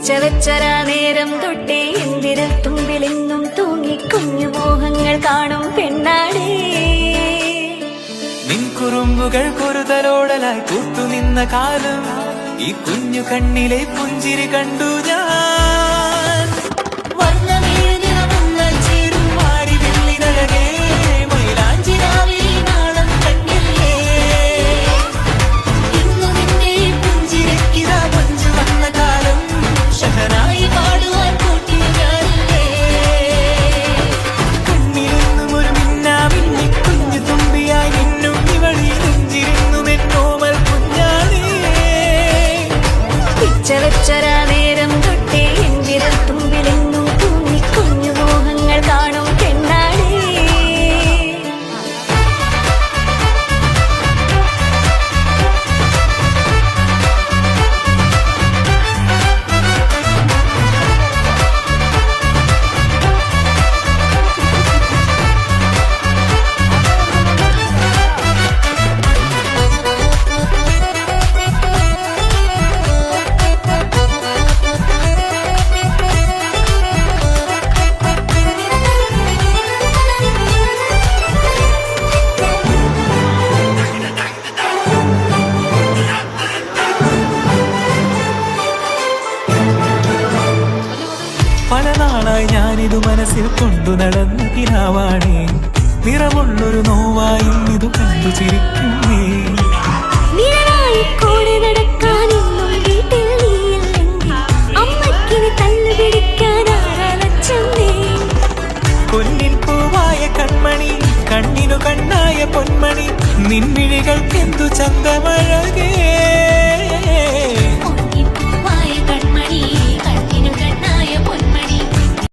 പിച്ചവെച്ചരാ നേരം തൊട്ടേ എന്തിരൽ തുമ്പിലെന്നും തൂങ്ങി കുഞ്ഞു മോഹങ്ങൾ കാണും പെണ്ണാടേ. നിൻ കുറുമ്പുകൾ കുറുതലോടലായി കൂത്തുനിന്ന കാലം ഈ കുഞ്ഞു കണ്ണിലെ പുഞ്ചിരി കണ്ടു ഞാൻ. പിച്ചവെച്ചരാ നേരം തൊട്ടേ എന്തിരൽ തുമ്പിലെന്നും തൂങ്ങി കുഞ്ഞു മോഹങ്ങൾ കാണും പെണ്ണാടേ. പല നാളായി ഞാനിതു മനസ്സിൽ കൊണ്ടു നടന്ന കിനാവാണേ. നിറമുള്ളൊരു നോവായും ഇതു കണ്ടു ചിരിക്കുന്നേ. പൊന്നിൻ പൂവായ കൺമണി, കണ്ണിനു കണ്ണായ പൊന്മണി, നിൻമിഴികൾക്കെന്തു ചന്തമഴകേ.